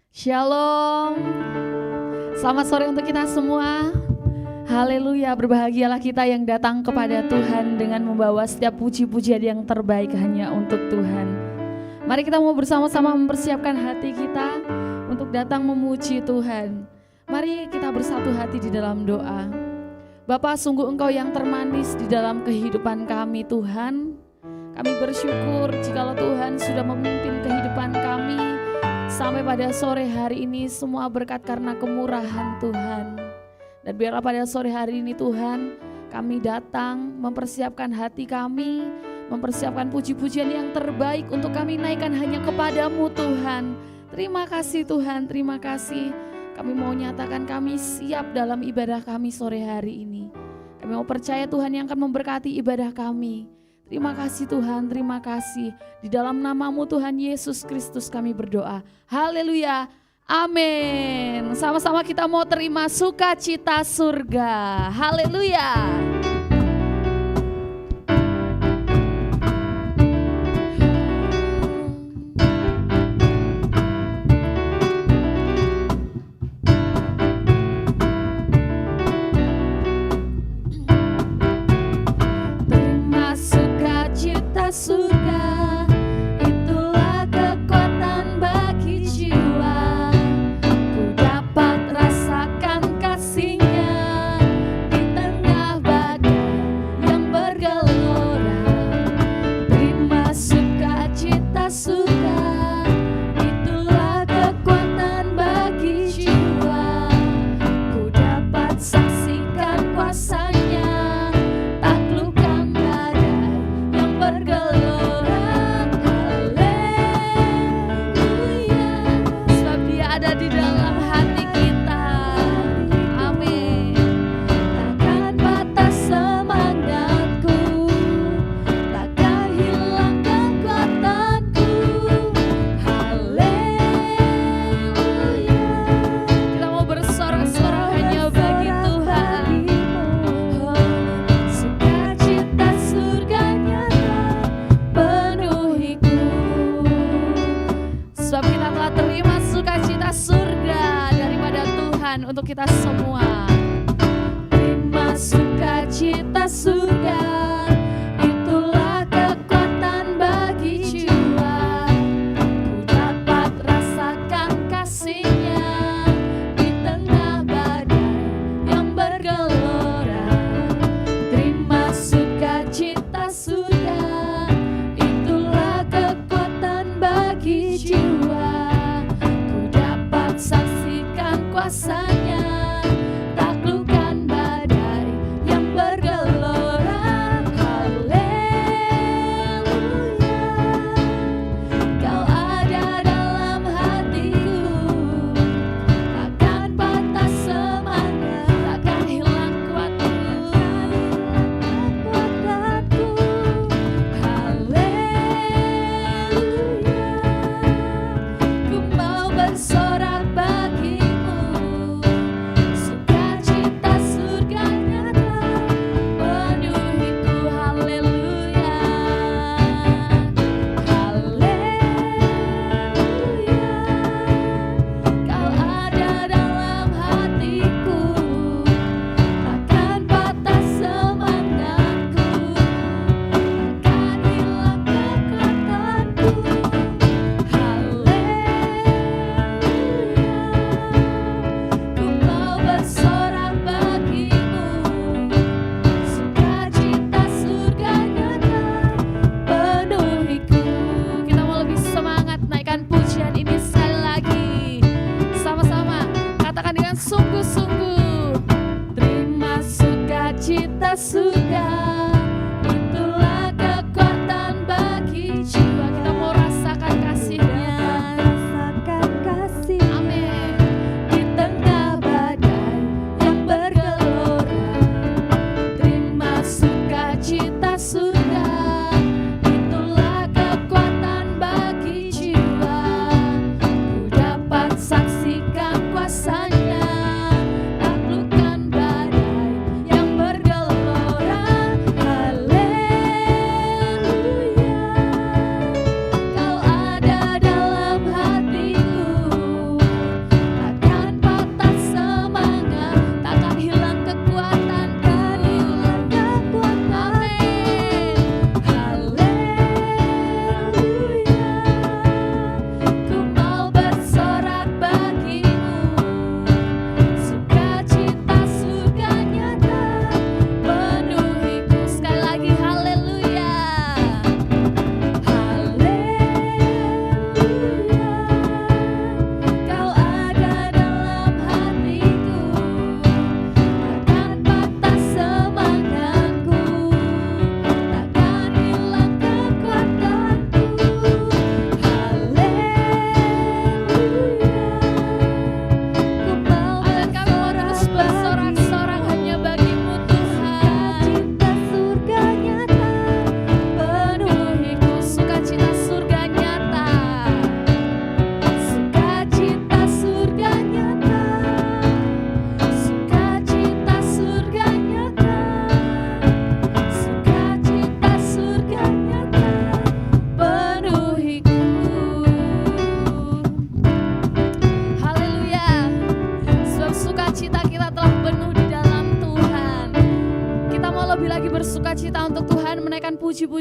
Shalom. Selamat sore untuk kita semua. Haleluya, berbahagialah kita yang datang kepada Tuhan dengan membawa setiap puji-pujian yang terbaik hanya untuk Tuhan. Mari kita mau bersama-sama mempersiapkan hati kita untuk datang memuji Tuhan. Mari kita bersatu hati di dalam doa. Bapa, sungguh Engkau yang termanis di dalam kehidupan kami Tuhan. Kami bersyukur jikalau Tuhan sudah memimpin kehidupan kami sampai pada sore hari ini, semua berkat karena kemurahan Tuhan. Dan biarlah pada sore hari ini Tuhan, kami datang mempersiapkan hati kami, mempersiapkan puji-pujian yang terbaik untuk kami naikkan hanya kepadamu Tuhan. Terima kasih Tuhan, terima kasih. Kami mau nyatakan kami siap dalam ibadah kami sore hari ini. Kami mau percaya Tuhan yang akan memberkati ibadah kami. Terima kasih Tuhan, terima kasih. Di dalam nama-Mu Tuhan Yesus Kristus kami berdoa. Haleluya, amin. Sama-sama kita mau terima sukacita surga. Haleluya. Surga, itulah kekuatan bagi jiwa. Ku dapat rasakan kasih-Nya di tengah badai yang bergelora. Terima sukacita surga, itulah kekuatan bagi jiwa. Ku dapat saksikan kuasa-Nya, taklukkan badai yang bergelora. Untuk kita semua, terima sukacita surga, itulah kekuatan bagi jiwa. Ku dapat rasakan kasih-Nya di tengah badai yang bergelora. Terima sukacita surga, itulah kekuatan bagi jiwa. Ku dapat saksikan kuasa-Nya, taklukkan badai yang bergelora.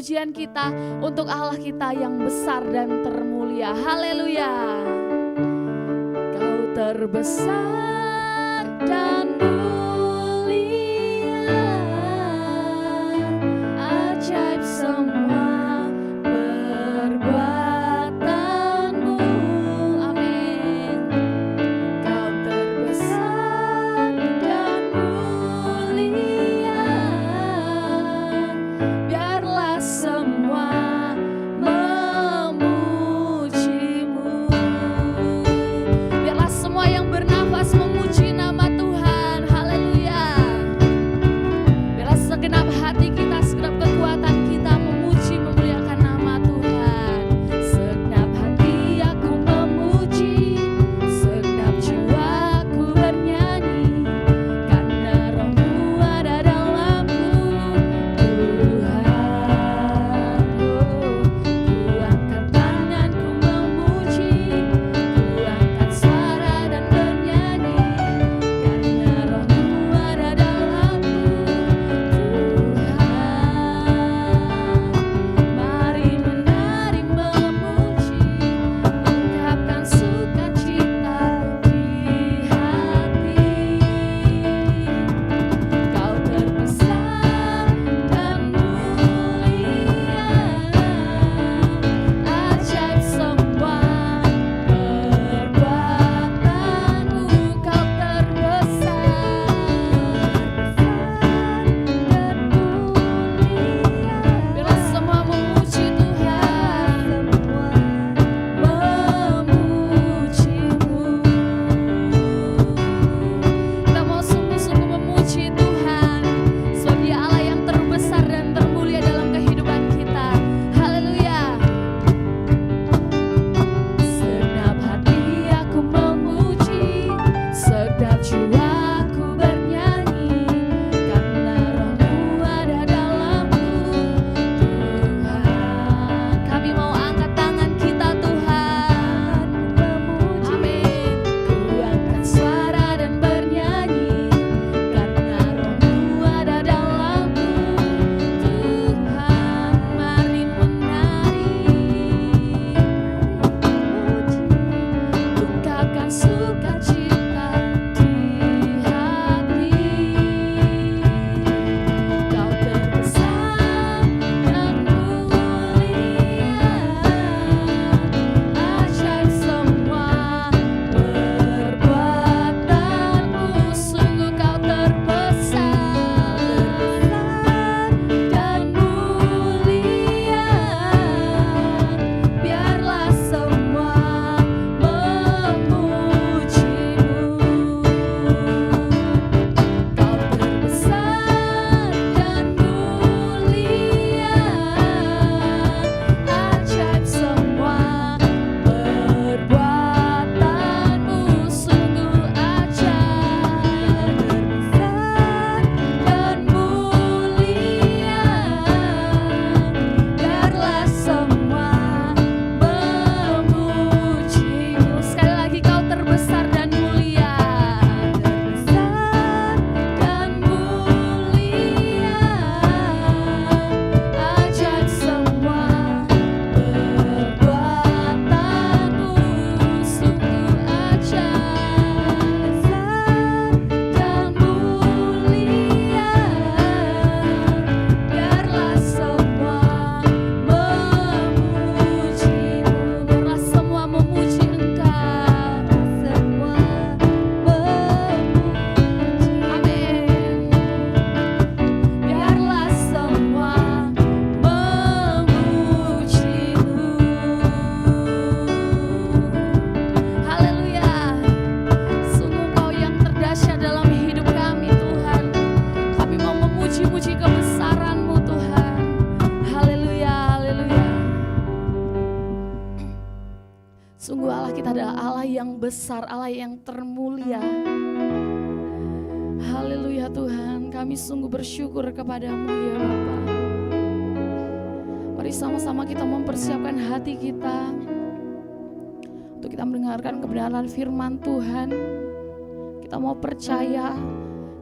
pujian kita untuk Allah kita yang besar dan termulia. Haleluya. Kau terbesar dan mulia, ajaib semua perbuatanmu. Amin. Kau terbesar dan mulia, biarlah semua memujimu. Biarlah semua yang bernafas memuji nama Tuhan. Haleluya. Biarlah segenap hati kita, segenap kekuatan kita memuji, memuliakan nama Tuhan. Segenap hati aku memuji, segenap jiwaku bernyanyi, karena Roh-Mu ada dalamku, Tuhan. Ku angkat tanganku memuji, ku angkat suara dan bernyanyi, karena Roh-Mu ada dalamku, Tuhan. Mari menari memuji, ungkapkan sukacita di hati. Kau terbesar dan mulia, ajaib semua perbuatanmu. Kau terbesar dan mulia. Biarlah semua memuji Tuhan, memujimu. Kita mau sungguh-sungguh memuji Tuhan, sebab Dia Allah yang terbesar dan termulia dalam kehidupan kita. Haleluya. Segenap hati aku memuji, segenap jiwaku bernyanyi, karena Roh-Mu ada dalamku, Tuhan. Kami mau angkat tangan kita Tuhan, amin. Ku angkat suara dan bernyanyi, karena Roh-Mu ada dalamku, Tuhan. Mari menari, ungkapkan sukacita di hati. Kau terbesar dan mulia, ajaib semua perbuatanmu. Sungguh Kau terbesar dan mulia, biarlah semua memujimu. Kau terbesar dan mulia, ajaib semua perbuatanmu. Sungguh ajaib, terbesar dan mulia, biarlah semua memujimu. Sekali lagi, Kau terbesar dan mulia, terbesar dan mulia, ajaib semua perbuatanmu. Sungguh ajaib, dan mulia, biarlah semua memujimu. Biarlah semua memuji Engkau, semua memuji. Amin. Biarlah semua memujimu. Haleluya. Sungguh Engkau yang terdahsyat dalam hidup kami Tuhan. Kami mau memuji-muji kebesaran-Mu Tuhan. Haleluya, haleluya. Sungguh Allah kita adalah Allah yang besar, Allah yang termulia. Haleluya Tuhan, kami sungguh bersyukur kepada-Mu ya Bapa. Mari sama-sama kita mempersiapkan hati kita untuk kita mendengarkan kebenaran firman Tuhan. Kita mau percaya,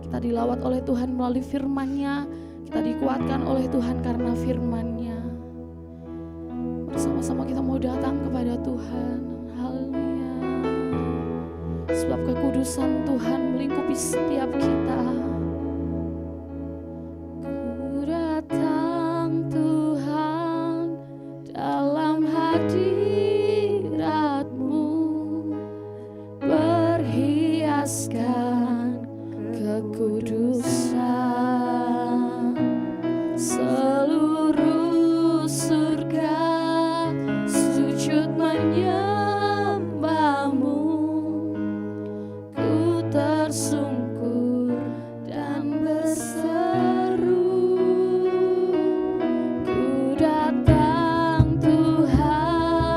kita dilawat oleh Tuhan melalui firman-Nya, kita dikuatkan oleh Tuhan karena firman-Nya. Sama-sama kita mau datang kepada Tuhan. Haleluya. Sebab kekudusan Tuhan melingkupi setiap kita. Ku datang Tuhan dalam hadirat-Mu, berhiaskan kekudusan. Seluruh surga sujud menyembah-Mu, ku tersungkur dan berseru. Ku datang Tuhan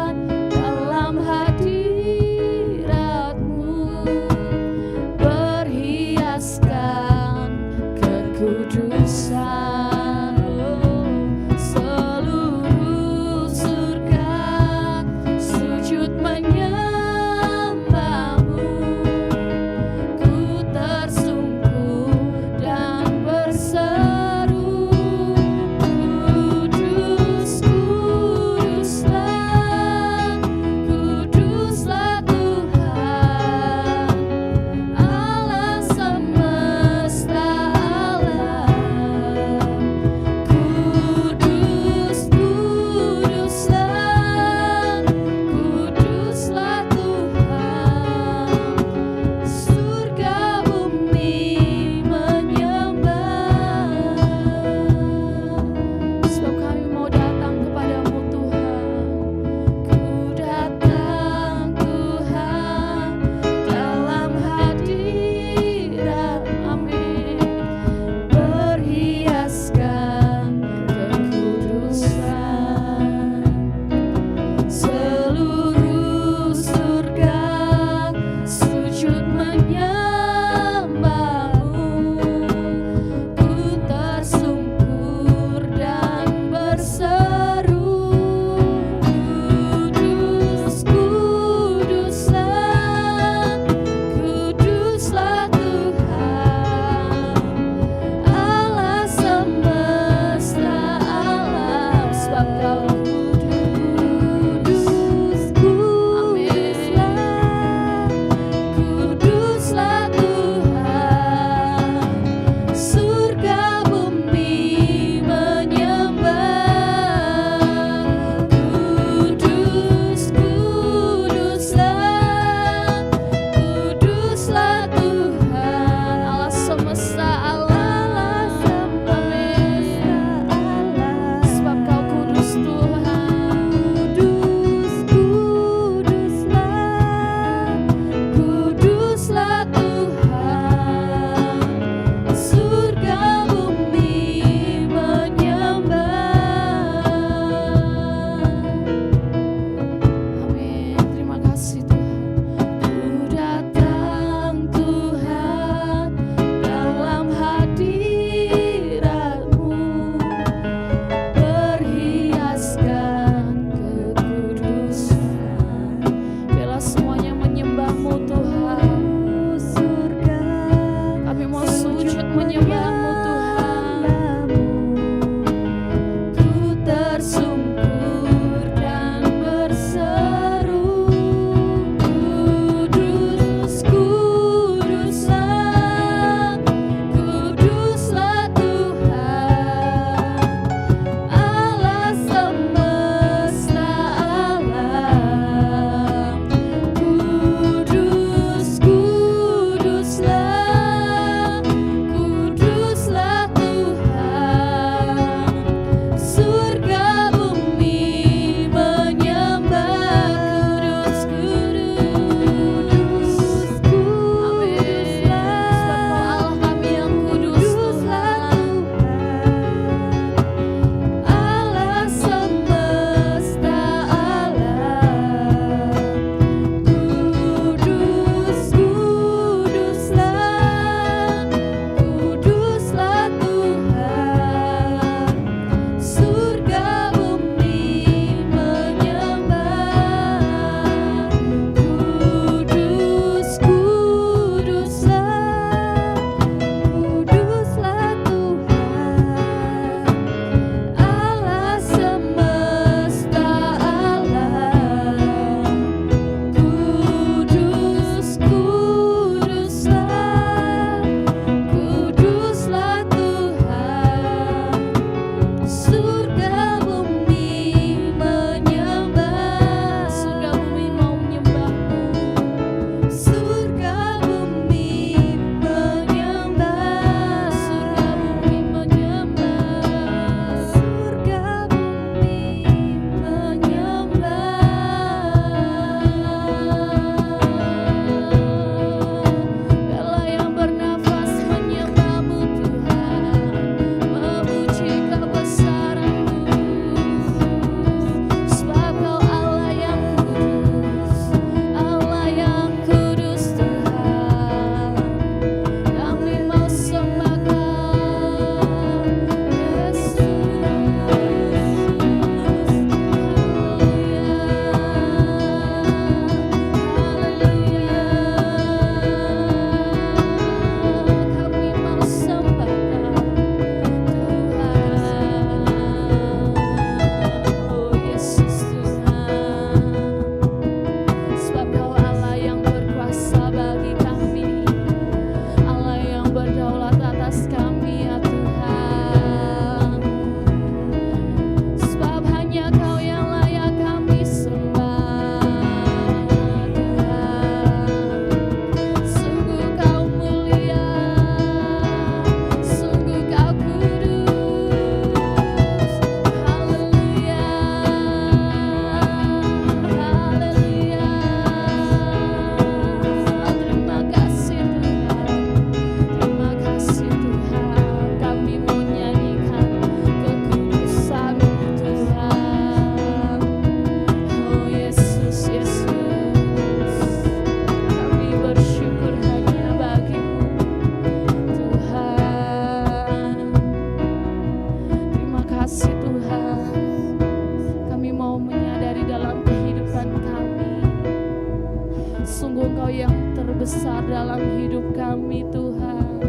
besar dalam hidup kami Tuhan.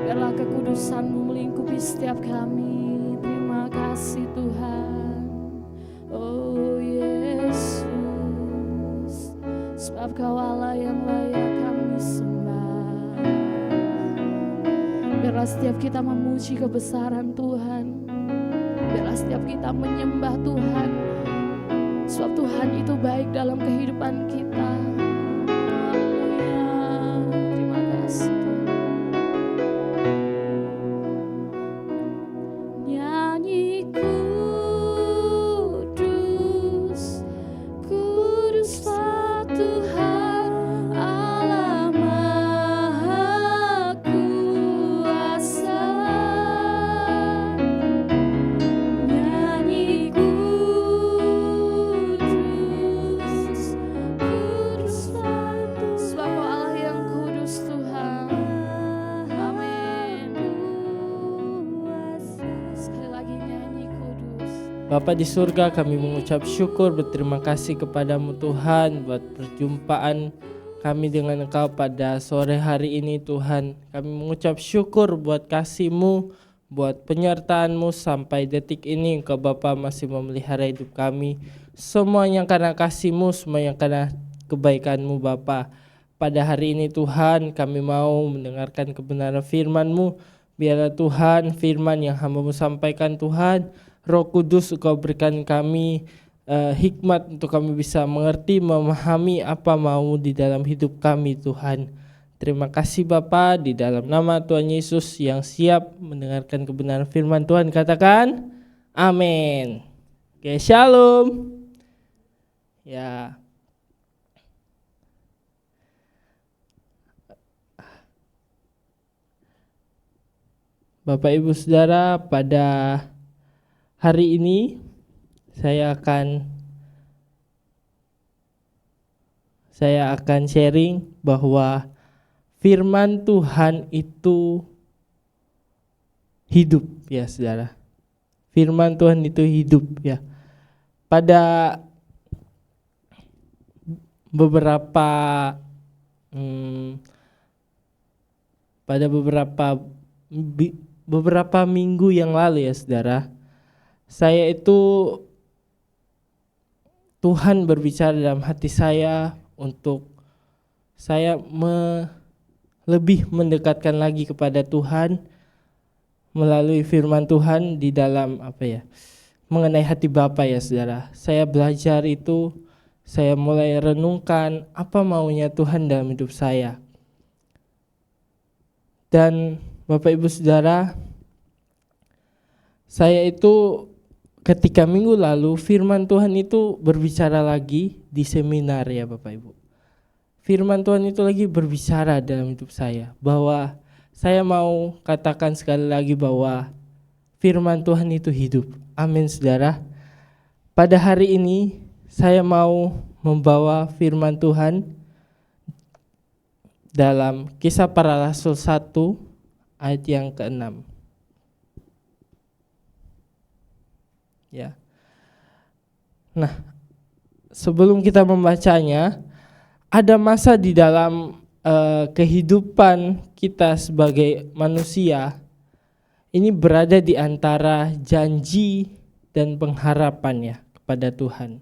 Biarlah kekudusan-Mu melingkupi setiap kami. Terima kasih Tuhan. Oh Yesus, sebab Kau Allah yang layak kami sembah. Biarlah setiap kita memuji kebesaran Tuhan. Biarlah setiap kita menyembah Tuhan, sebab Tuhan itu baik dalam kehidupan kita. Haleluya. Terima kasih Tuhan. Nyanyi kudus, kuduslah Tuhan Allah Maha Kuasa. Nyanyi kudus, kuduslah Tuhan, sebab Kau Allah yang kudus Tuhan. Amin. Sekali lagi nyanyi kudus. Bapa di surga, kami mengucap syukur, berterima kasih kepadamu Tuhan buat perjumpaan kami dengan Engkau pada sore hari ini Tuhan. Kami mengucap syukur buat kasih-Mu, buat penyertaan-Mu sampai detik ini Engkau Bapa masih memelihara hidup kami. Semuanya karena kasih-Mu, semuanya karena kebaikan-Mu Bapa. Pada hari ini Tuhan, kami mau mendengarkan kebenaran firman-Mu. Biarlah Tuhan firman yang hamba-Mu sampaikan Tuhan, Roh Kudus Engkau berikan kami hikmat untuk kami bisa mengerti, memahami apa mau di dalam hidup kami Tuhan. Terima kasih Bapa, di dalam nama Tuhan Yesus yang siap mendengarkan kebenaran firman Tuhan, katakan amin. Oke, shalom. Ya. Bapak Ibu Saudara, pada hari ini saya akan sharing bahwa firman Tuhan itu hidup ya Saudara. Firman Tuhan itu hidup ya. Pada beberapa minggu yang lalu ya Saudara, saya itu Tuhan berbicara dalam hati saya untuk saya lebih mendekatkan lagi kepada Tuhan melalui firman Tuhan di dalam mengenai hati Bapa ya Saudara. Saya belajar itu, saya mulai renungkan apa maunya Tuhan dalam hidup saya. Dan Bapak Ibu Saudara, saya itu ketika minggu lalu firman Tuhan itu berbicara lagi di seminar ya Bapak Ibu. Firman Tuhan itu lagi berbicara dalam hidup saya, bahwa saya mau katakan sekali lagi bahwa firman Tuhan itu hidup. Amin Saudara. Pada hari ini saya mau membawa firman Tuhan dalam Kisah Para Rasul 1 ayat yang ke-6. Ya. Nah, sebelum kita membacanya, ada masa di dalam kehidupan kita sebagai manusia ini berada di antara janji dan pengharapan ya kepada Tuhan.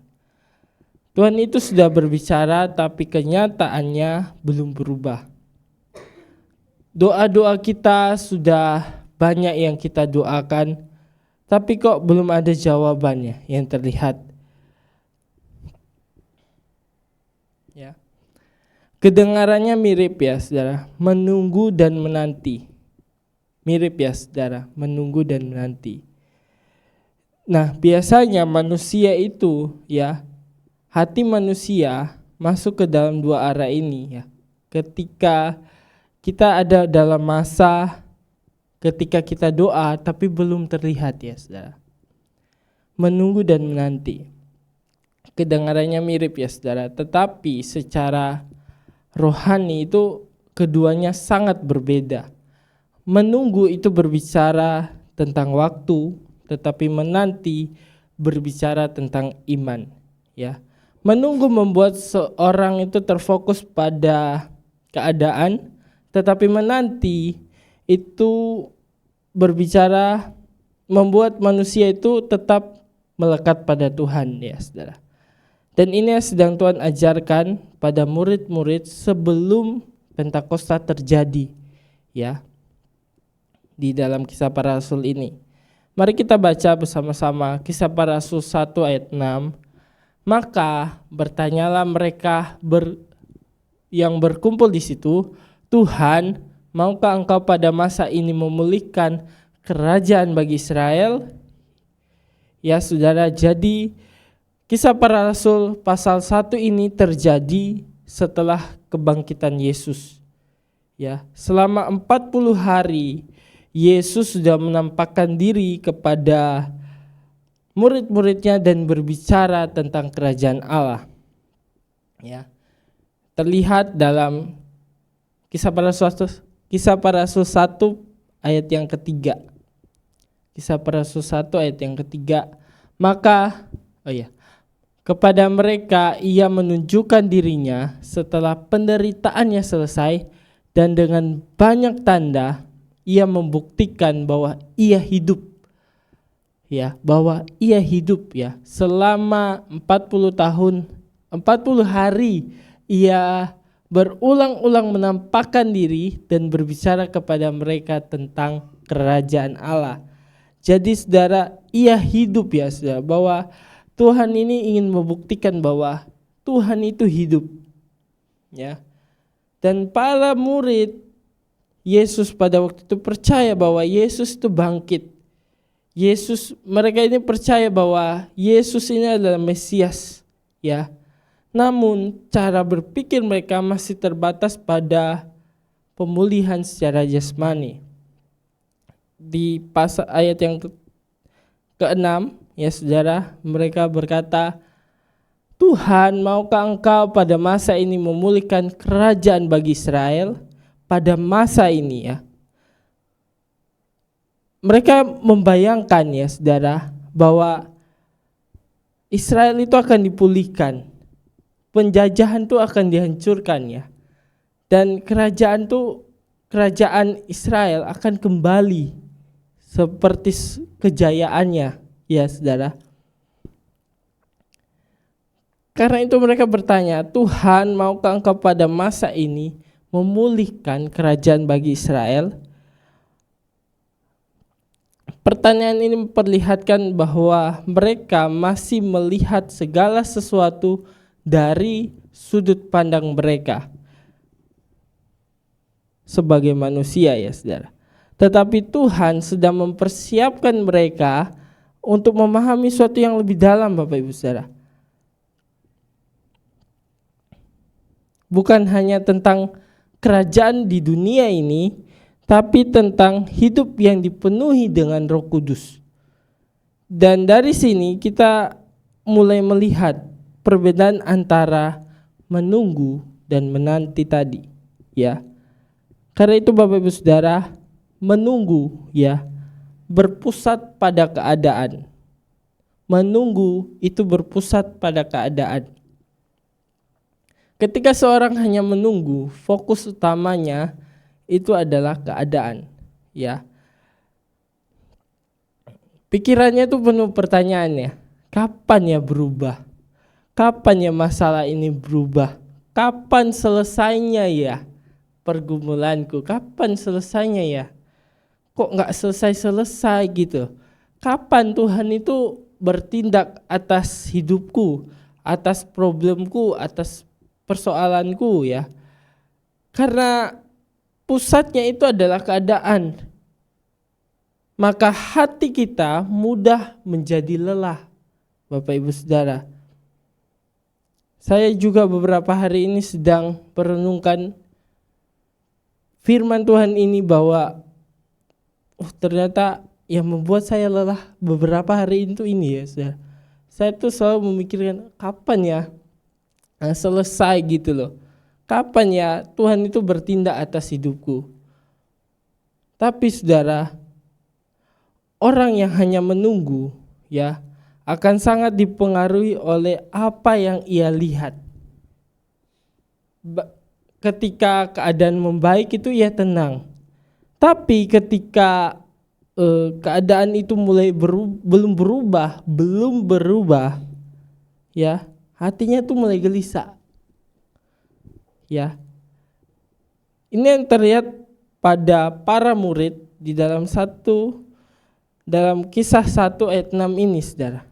Tuhan itu sudah berbicara tapi kenyataannya belum berubah. Doa-doa kita sudah banyak yang kita doakan, tapi kok belum ada jawabannya yang terlihat. Ya. Kedengarannya mirip ya Saudara, menunggu dan menanti. Mirip ya Saudara, menunggu dan menanti. Nah, biasanya manusia itu ya, hati manusia masuk ke dalam dua arah ini ya. Ketika kita ada dalam masa ketika kita doa tapi belum terlihat ya Saudara. Menunggu dan menanti. Kedengarannya mirip ya Saudara, tetapi secara rohani itu keduanya sangat berbeda. Menunggu itu berbicara tentang waktu, tetapi menanti berbicara tentang iman ya. Menunggu membuat seorang itu terfokus pada keadaan, tetapi menanti itu berbicara membuat manusia itu tetap melekat pada Tuhan, ya saudara. Dan ini yang sedang Tuhan ajarkan pada murid-murid sebelum Pentakosta terjadi, ya, di dalam Kisah Para Rasul ini. Mari kita baca bersama-sama Kisah Para Rasul 1 ayat 6. Maka bertanyalah mereka yang berkumpul di situ, Tuhan, maukah engkau pada masa ini memulihkan kerajaan bagi Israel? Ya saudara, jadi Kisah Para Rasul pasal 1 ini terjadi setelah kebangkitan Yesus. Ya, selama 40 hari Yesus sudah menampakkan diri kepada murid-muridnya dan berbicara tentang kerajaan Allah. Ya. Terlihat dalam Kisah Para Rasul 1 ayat yang ketiga. Kisah Para Rasul 1 ayat yang ketiga. Maka kepada mereka ia menunjukkan dirinya setelah penderitaannya selesai, dan dengan banyak tanda ia membuktikan bahwa ia hidup. Ya, bahwa ia hidup, ya. Selama 40 tahun, 40 hari ia berulang-ulang menampakkan diri dan berbicara kepada mereka tentang kerajaan Allah. Jadi saudara, ia hidup, ya saudara, bahwa Tuhan ini ingin membuktikan bahwa Tuhan itu hidup, ya. Dan para murid Yesus pada waktu itu percaya bahwa Yesus itu bangkit. Mereka ini percaya bahwa Yesus ini adalah Mesias, ya. Namun cara berpikir mereka masih terbatas pada pemulihan secara jasmani. Di pasal ayat yang ke-6, ya saudara, mereka berkata, Tuhan, maukah engkau pada masa ini memulihkan kerajaan bagi Israel? Pada masa ini, ya. Mereka membayangkan, ya saudara, bahwa Israel itu akan dipulihkan. Penjajahan itu akan dihancurkan, ya. Dan kerajaan Israel akan kembali seperti kejayaannya, ya saudara. Karena itu mereka bertanya, Tuhan, maukah engkau pada masa ini memulihkan kerajaan bagi Israel? Pertanyaan ini memperlihatkan bahwa mereka masih melihat segala sesuatu dari sudut pandang mereka sebagai manusia, ya saudara. Tetapi Tuhan sedang mempersiapkan mereka untuk memahami sesuatu yang lebih dalam, Bapak Ibu Saudara. Bukan hanya tentang kerajaan di dunia ini, tapi tentang hidup yang dipenuhi dengan Roh Kudus. Dan dari sini kita mulai melihat perbedaan antara menunggu dan menanti tadi, ya. Karena itu Bapak Ibu Saudara, menunggu, ya, berpusat pada keadaan. Menunggu itu berpusat pada keadaan. Ketika seorang hanya menunggu, fokus utamanya itu adalah keadaan, ya. Pikirannya itu penuh pertanyaannya, kapan ya berubah? Kapan ya masalah ini berubah? Kapan selesainya ya pergumulanku? Kapan selesainya ya? Kok nggak selesai-selesai gitu? Kapan Tuhan itu bertindak atas hidupku, atas problemku, atas persoalanku, ya? Karena pusatnya itu adalah keadaan, maka hati kita mudah menjadi lelah, Bapak Ibu Saudara. Saya juga beberapa hari ini sedang merenungkan firman Tuhan ini bahwa ternyata yang membuat saya lelah beberapa hari itu ini, ya saudara. Saya tuh selalu memikirkan kapan ya selesai gitu loh. Kapan ya Tuhan itu bertindak atas hidupku. Tapi saudara, orang yang hanya menunggu, ya, akan sangat dipengaruhi oleh apa yang ia lihat. ketika keadaan membaik itu ia tenang. Tapi ketika keadaan itu mulai belum berubah, ya, hatinya tuh mulai gelisah. Ya. Ini yang terlihat pada para murid di dalam kisah 1 ayat 6 ini, Saudara.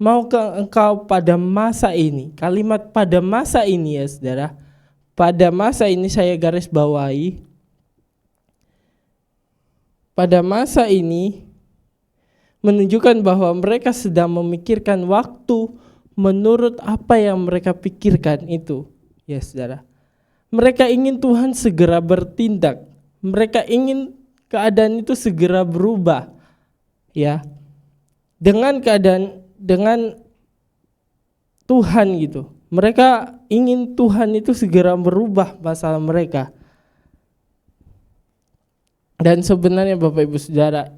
Maukah engkau pada masa ini, kalimat pada masa ini ya Saudara, pada masa ini saya garis bawahi, pada masa ini menunjukkan bahwa mereka sedang memikirkan waktu menurut apa yang mereka pikirkan itu, ya Saudara. Mereka ingin Tuhan segera bertindak, mereka ingin keadaan itu segera berubah, ya, dengan Tuhan gitu. Mereka ingin Tuhan itu segera merubah masalah mereka. Dan sebenarnya Bapak Ibu Saudara,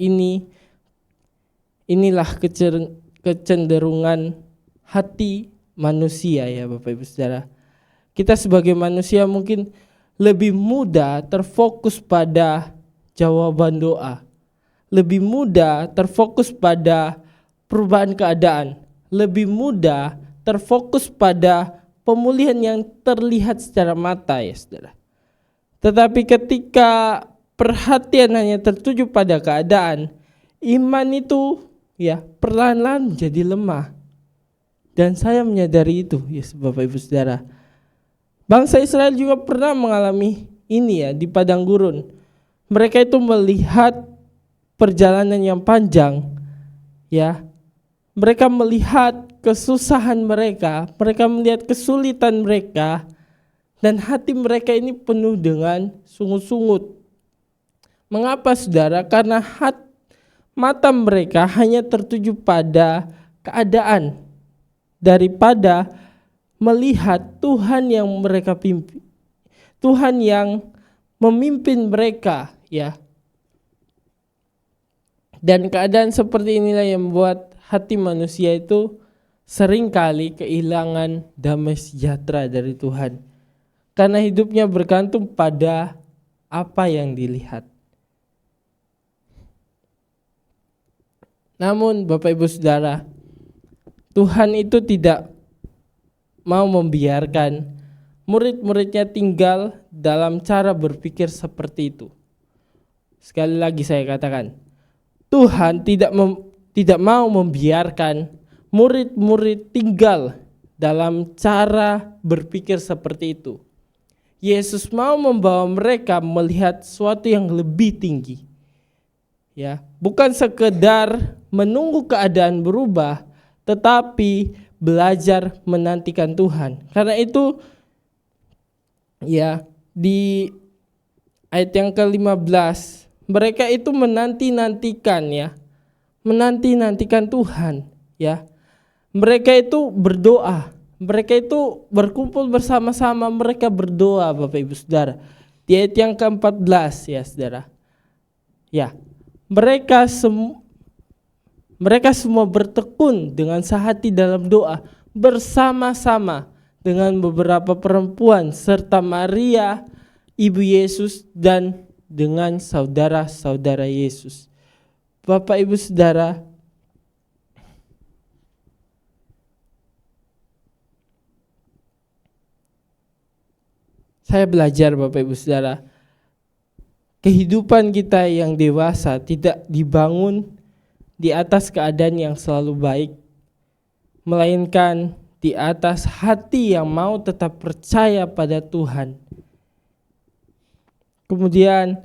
inilah kecenderungan hati manusia ya Bapak Ibu Saudara. Kita sebagai manusia mungkin lebih mudah terfokus pada jawaban doa, lebih mudah terfokus pada perubahan keadaan, lebih mudah terfokus pada pemulihan yang terlihat secara mata ya Saudara. Tetapi ketika perhatian hanya tertuju pada keadaan, iman itu ya perlahan-lahan menjadi lemah. Dan saya menyadari itu ya Bapak Ibu Saudara. Bangsa Israel juga pernah mengalami ini ya di padang gurun. Mereka itu melihat perjalanan yang panjang ya. Mereka melihat kesusahan mereka melihat kesulitan mereka, dan hati mereka ini penuh dengan sungut-sungut. Mengapa Saudara? Karena mata mereka hanya tertuju pada keadaan daripada melihat Tuhan yang mereka pimpin, Tuhan yang memimpin mereka ya. Dan keadaan seperti inilah yang membuat hati manusia itu seringkali kehilangan damai sejahtera dari Tuhan, karena hidupnya bergantung pada apa yang dilihat. Namun Bapak Ibu Saudara, Tuhan itu tidak mau membiarkan murid-muridnya tinggal dalam cara berpikir seperti itu. Sekali lagi saya katakan, Tuhan tidak mau membiarkan murid-murid tinggal dalam cara berpikir seperti itu. Yesus mau membawa mereka melihat sesuatu yang lebih tinggi. Ya, bukan sekedar menunggu keadaan berubah, tetapi belajar menantikan Tuhan. Karena itu ya di ayat yang ke-15, mereka itu menanti-nantikan Tuhan ya. Mereka itu berdoa, mereka itu berkumpul bersama-sama, mereka berdoa Bapak Ibu Saudara. Di ayat yang ke-14 ya Saudara. Ya, mereka semua bertekun dengan sehati dalam doa bersama-sama dengan beberapa perempuan serta Maria ibu Yesus dan dengan saudara-saudara Yesus. Bapak Ibu Saudara, saya belajar Bapak Ibu Saudara, kehidupan kita yang dewasa tidak dibangun di atas keadaan yang selalu baik, melainkan di atas hati yang mau tetap percaya pada Tuhan. Kemudian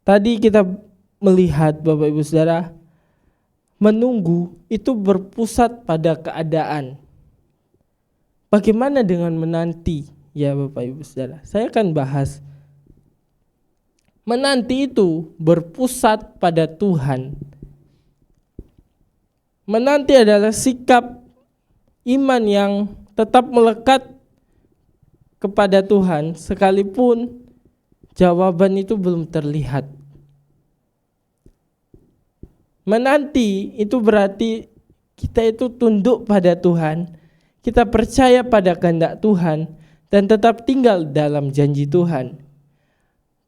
tadi kita melihat Bapak Ibu Saudara, menunggu itu berpusat pada keadaan. Bagaimana dengan menanti ya Bapak Ibu Saudara? Saya akan bahas. Menanti itu berpusat pada Tuhan. Menanti adalah sikap iman yang tetap melekat kepada Tuhan sekalipun jawaban itu belum terlihat. Menanti itu berarti kita itu tunduk pada Tuhan, kita percaya pada kehendak Tuhan, dan tetap tinggal dalam janji Tuhan.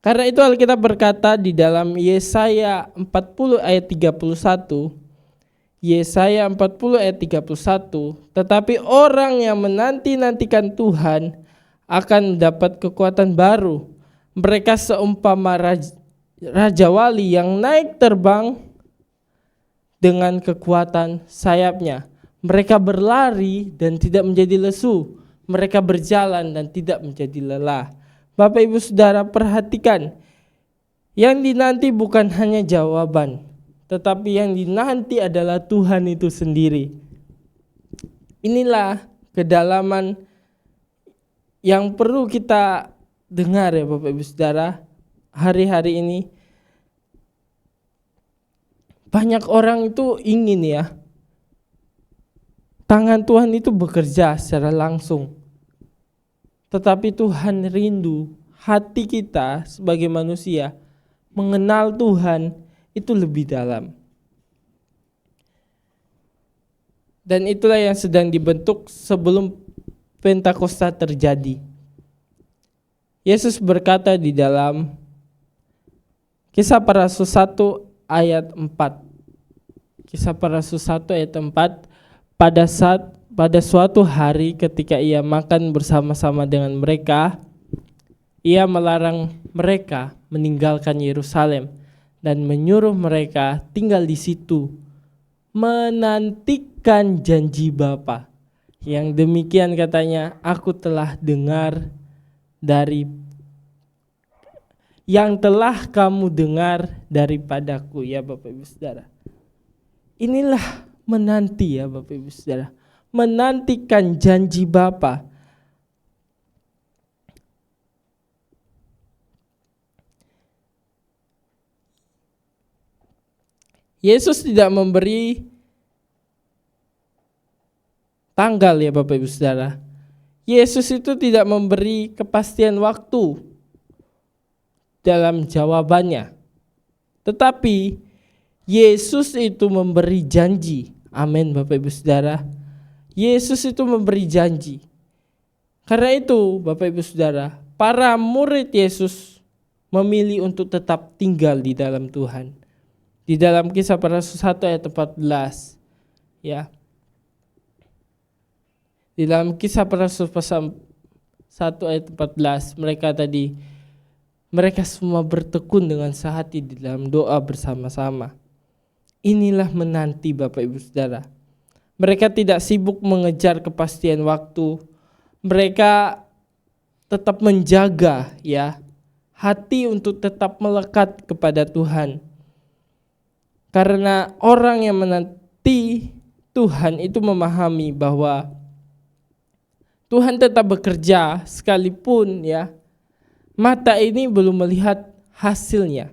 Karena itu Alkitab berkata di dalam Yesaya 40 ayat 31, Yesaya 40 ayat 31, tetapi orang yang menanti-nantikan Tuhan akan mendapat kekuatan baru. Mereka seumpama raja wali yang naik terbang dengan kekuatan sayapnya. Mereka berlari dan tidak menjadi lesu. Mereka berjalan dan tidak menjadi lelah. Bapak Ibu Saudara, perhatikan, yang dinanti bukan hanya jawaban, tetapi yang dinanti adalah Tuhan itu sendiri. Inilah kedalaman yang perlu kita dengar ya Bapak Ibu Saudara. Hari-hari ini banyak orang itu ingin ya, tangan Tuhan itu bekerja secara langsung. Tetapi Tuhan rindu hati kita sebagai manusia mengenal Tuhan itu lebih dalam. Dan itulah yang sedang dibentuk sebelum Pentakosta terjadi. Yesus berkata di dalam Kisah Para Rasul 1 ayat 4. Kisah Para Rasul 1 ayat 4, pada suatu hari ketika ia makan bersama-sama dengan mereka, ia melarang mereka meninggalkan Yerusalem dan menyuruh mereka tinggal di situ, menantikan janji Bapa. Yang demikian katanya, aku telah dengar dari yang telah kamu dengar daripadaku, ya Bapak Ibu Saudara. Inilah menanti ya Bapak Ibu Saudara, menantikan janji Bapa. Yesus tidak memberi tanggal ya Bapak Ibu Saudara. Yesus itu tidak memberi kepastian waktu dalam jawabannya. Tetapi Yesus itu memberi janji. Amin Bapak Ibu Saudara. Yesus itu memberi janji. Karena itu Bapak Ibu Saudara, para murid Yesus memilih untuk tetap tinggal di dalam Tuhan. Di dalam Kisah Para Rasul 1 ayat 14, ya. Di dalam Kisah Para Rasul 1 ayat 14, mereka semua bertekun dengan sehati di dalam doa bersama-sama. Inilah menanti Bapak Ibu Saudara. Mereka tidak sibuk mengejar kepastian waktu. Mereka tetap menjaga ya hati untuk tetap melekat kepada Tuhan. Karena orang yang menanti Tuhan itu memahami bahwa Tuhan tetap bekerja sekalipun ya mata ini belum melihat hasilnya.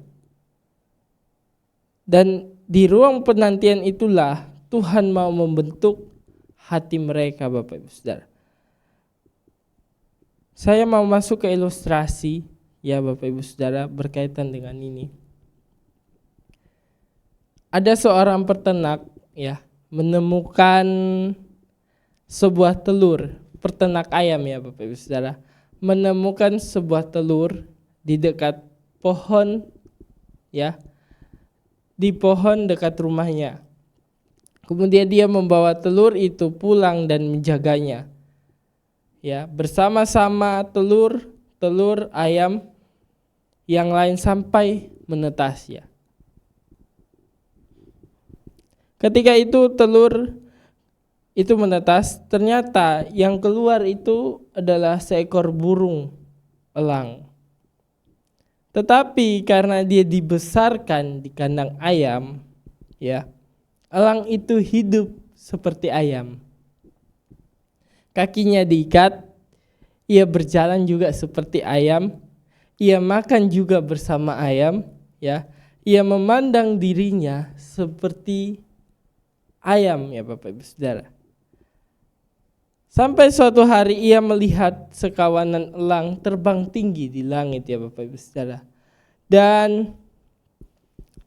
Dan di ruang penantian itulah Tuhan mau membentuk hati mereka Bapak Ibu Saudara. Saya mau masuk ke ilustrasi ya Bapak Ibu Saudara berkaitan dengan ini. Ada seorang peternak ya menemukan sebuah telur, peternak ayam ya Bapak Ibu Saudara, menemukan sebuah telur di dekat pohon ya, di pohon dekat rumahnya. Kemudian dia membawa telur itu pulang dan menjaganya. Ya, bersama-sama telur ayam yang lain sampai menetas ya. Ketika itu telur itu menetas, ternyata yang keluar itu adalah seekor burung elang. Tetapi karena dia dibesarkan di kandang ayam, ya, elang itu hidup seperti ayam. Kakinya diikat, ia berjalan juga seperti ayam, ia makan juga bersama ayam, ya. Ia memandang dirinya seperti ayam ya Bapak Ibu Saudara. Sampai suatu hari ia melihat sekawanan elang terbang tinggi di langit ya Bapak Ibu Saudara. Dan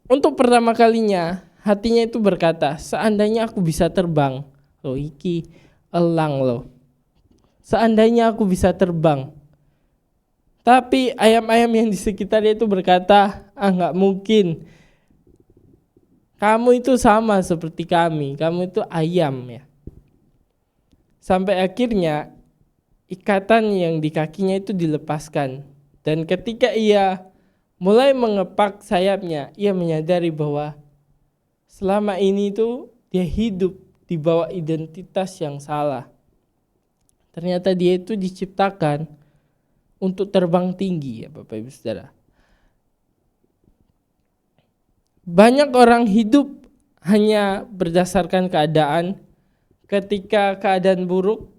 untuk pertama kalinya hatinya itu berkata, seandainya aku bisa terbang, loh iki elang loh. seandainya aku bisa terbang. Tapi ayam-ayam yang di sekitarnya itu berkata, nggak mungkin. Kamu itu sama seperti kami, kamu itu ayam ya. Sampai akhirnya ikatan yang di kakinya itu dilepaskan. Dan ketika ia mulai mengepak sayapnya, ia menyadari bahwa selama ini itu dia hidup di bawah identitas yang salah. Ternyata dia itu diciptakan untuk terbang tinggi ya Bapak Ibu Saudara. Banyak orang hidup hanya berdasarkan keadaan. Ketika keadaan buruk,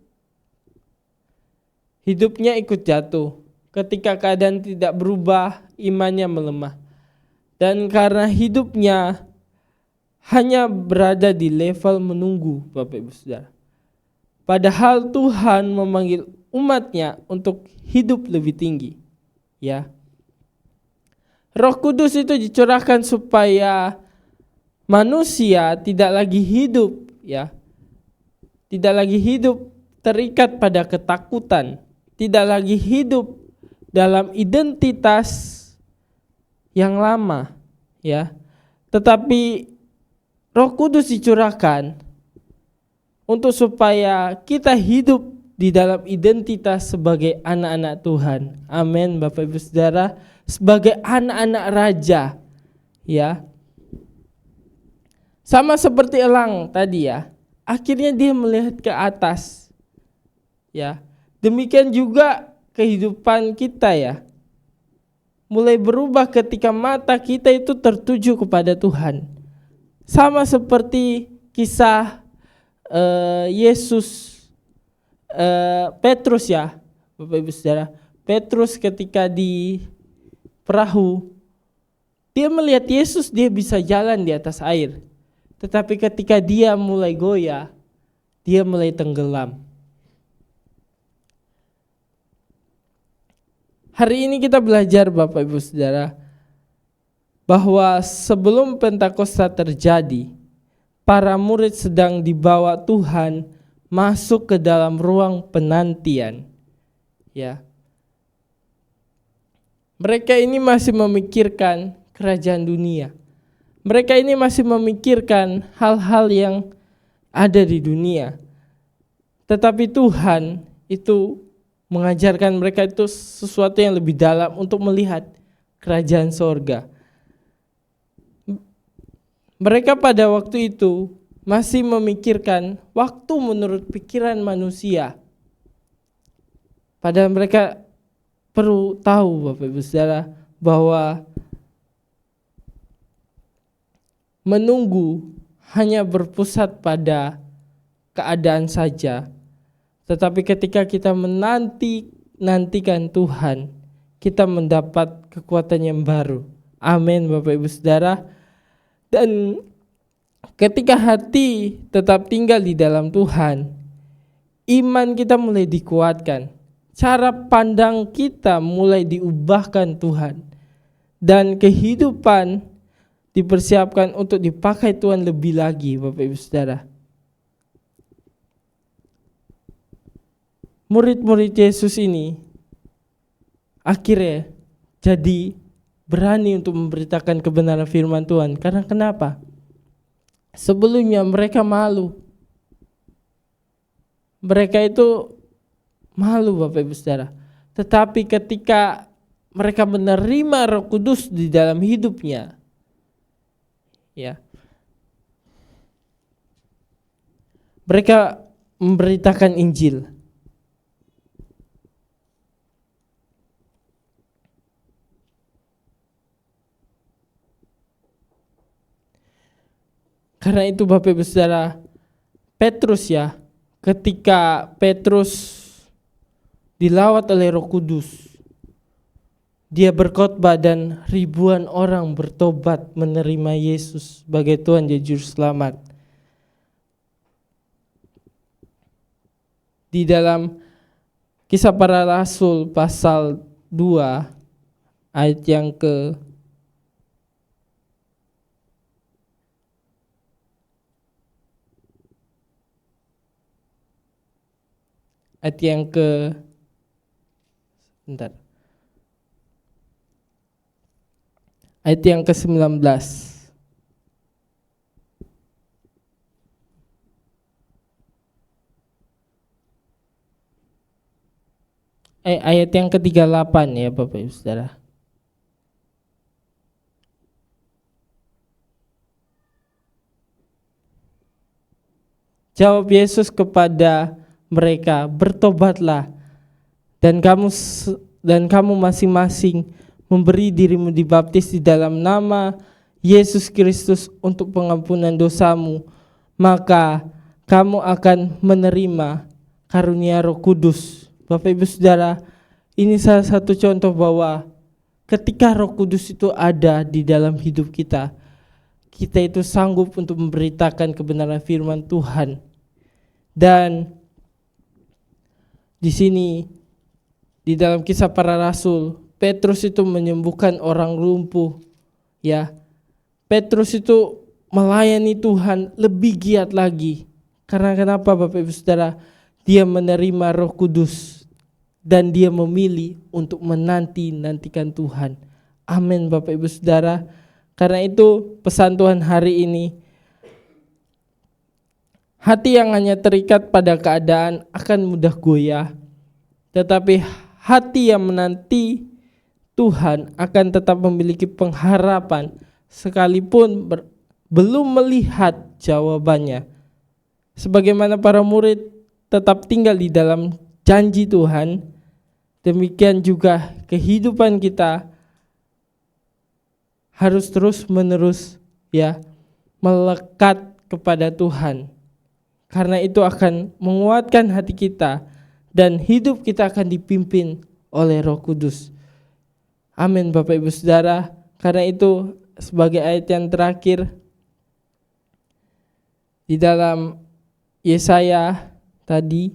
hidupnya ikut jatuh. Ketika keadaan tidak berubah, imannya melemah. Dan karena hidupnya hanya berada di level menunggu, Bapak Ibu Saudara. Padahal Tuhan memanggil umatnya untuk hidup lebih tinggi. Ya. Roh Kudus itu dicurahkan supaya manusia tidak lagi hidup, ya. Tidak lagi hidup terikat pada ketakutan, tidak lagi hidup dalam identitas yang lama, ya. Tetapi Roh Kudus dicurahkan untuk supaya kita hidup di dalam identitas sebagai anak-anak Tuhan. Amin, Bapak Ibu Saudara, sebagai anak-anak raja, ya. Sama seperti elang tadi ya. Akhirnya dia melihat ke atas. Ya. Demikian juga kehidupan kita ya. Mulai berubah ketika mata kita itu tertuju kepada Tuhan. Sama seperti kisah Yesus Petrus ya. Bapak Ibu Saudara. Petrus ketika di perahu, dia melihat Yesus, dia bisa jalan di atas air. Tetapi ketika dia mulai goyah, dia mulai tenggelam. Hari ini kita belajar Bapak Ibu Saudara, bahwa sebelum Pentakosta terjadi, para murid sedang dibawa Tuhan masuk ke dalam ruang penantian. Ya. Mereka ini masih memikirkan kerajaan dunia. Mereka ini masih memikirkan hal-hal yang ada di dunia. Tetapi Tuhan itu mengajarkan mereka itu sesuatu yang lebih dalam untuk melihat kerajaan sorga. Mereka pada waktu itu masih memikirkan waktu menurut pikiran manusia. Padahal mereka perlu tahu Bapak Ibu Saudara bahwa menunggu hanya berpusat pada keadaan saja. Tetapi ketika kita nantikan Tuhan, kita mendapat kekuatan yang baru. Amin Bapak Ibu Saudara. Dan ketika hati tetap tinggal di dalam Tuhan, iman kita mulai dikuatkan. Cara pandang kita mulai diubahkan Tuhan. Dan kehidupan dipersiapkan untuk dipakai Tuhan lebih lagi Bapak Ibu Saudara. Murid-murid Yesus ini akhirnya jadi berani untuk memberitakan kebenaran firman Tuhan. Karena kenapa? Sebelumnya mereka malu. Mereka itu malu Bapak Ibu Saudara. Tetapi ketika mereka menerima Roh Kudus di dalam hidupnya, ya, mereka memberitakan Injil. Karena itu Bapak Ibu Saudara, Petrus ya, ketika Petrus dilawat oleh Roh Kudus, dia berkhotbah dan ribuan orang bertobat menerima Yesus sebagai Tuhan dan Juru Selamat. Di dalam Kisah Para Rasul pasal 2 ayat yang ke 5 ayat yang ke ayat yang ke-19. Ayat yang ke-38 ya Bapak Ibu Saudara. Jawab Yesus kepada mereka, bertobatlah dan kamu masing-masing memberi dirimu dibaptis di dalam nama Yesus Kristus untuk pengampunan dosamu, maka kamu akan menerima karunia Roh Kudus. Bapak Ibu Saudara, ini salah satu contoh bahwa ketika Roh Kudus itu ada di dalam hidup kita, kita itu sanggup untuk memberitakan kebenaran firman Tuhan. Dan di sini di dalam Kisah Para Rasul, Petrus itu menyembuhkan orang lumpuh. Ya, Petrus itu melayani Tuhan lebih giat lagi. Karena kenapa Bapak Ibu Saudara? Dia menerima Roh Kudus dan dia memilih untuk menantikan Tuhan. Amin Bapak Ibu Saudara. Karena itu pesan Tuhan hari ini, hati yang hanya terikat pada keadaan akan mudah goyah, tetapi hati yang menanti Tuhan akan tetap memiliki pengharapan sekalipun belum melihat jawabannya. Sebagaimana para murid tetap tinggal di dalam janji Tuhan, demikian juga kehidupan kita harus terus-menerus melekat kepada Tuhan. Karena itu akan menguatkan hati kita dan hidup kita akan dipimpin oleh Roh Kudus. Amin Bapak Ibu Saudara. Karena itu sebagai ayat yang terakhir di dalam Yesaya tadi,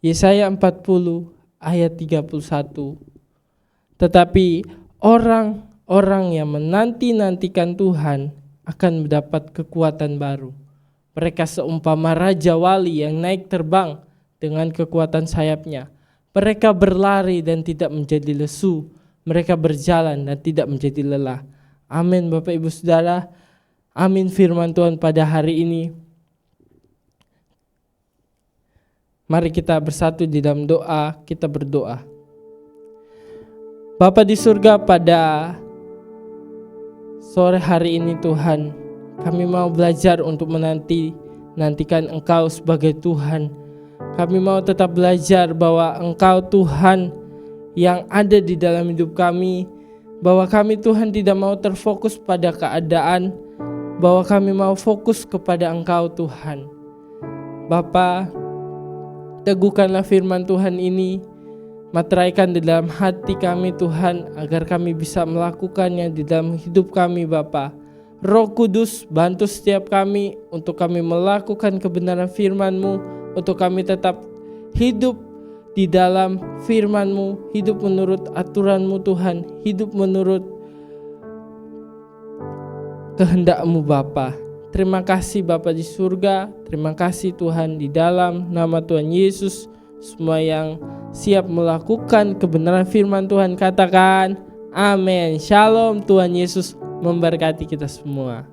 Yesaya 40 ayat 31. Tetapi orang-orang yang menanti-nantikan Tuhan akan mendapat kekuatan baru. Mereka seumpama raja wali yang naik terbang dengan kekuatan sayapnya. Mereka berlari dan tidak menjadi lesu. Mereka berjalan dan tidak menjadi lelah. Amin Bapak Ibu Saudara. Amin firman Tuhan pada hari ini. Mari kita bersatu di dalam doa, kita berdoa. Bapa di surga, pada sore hari ini Tuhan, kami mau belajar untuk menantikan Engkau sebagai Tuhan. Kami mau tetap belajar bahwa Engkau Tuhan yang ada di dalam hidup kami, bahwa kami Tuhan tidak mau terfokus pada keadaan, bahwa kami mau fokus kepada Engkau Tuhan. Bapa, teguhkanlah firman Tuhan ini, materaikan di dalam hati kami Tuhan, agar kami bisa melakukannya di dalam hidup kami Bapa. Roh Kudus, bantu setiap kami untuk kami melakukan kebenaran firman-Mu, untuk kami tetap hidup di dalam firman-Mu, hidup menurut aturan-Mu Tuhan, hidup menurut kehendak-Mu Bapa. Terima kasih Bapa di surga, terima kasih Tuhan, di dalam nama Tuhan Yesus. Semua yang siap melakukan kebenaran firman Tuhan katakan amin. Shalom, Tuhan Yesus memberkati kita semua.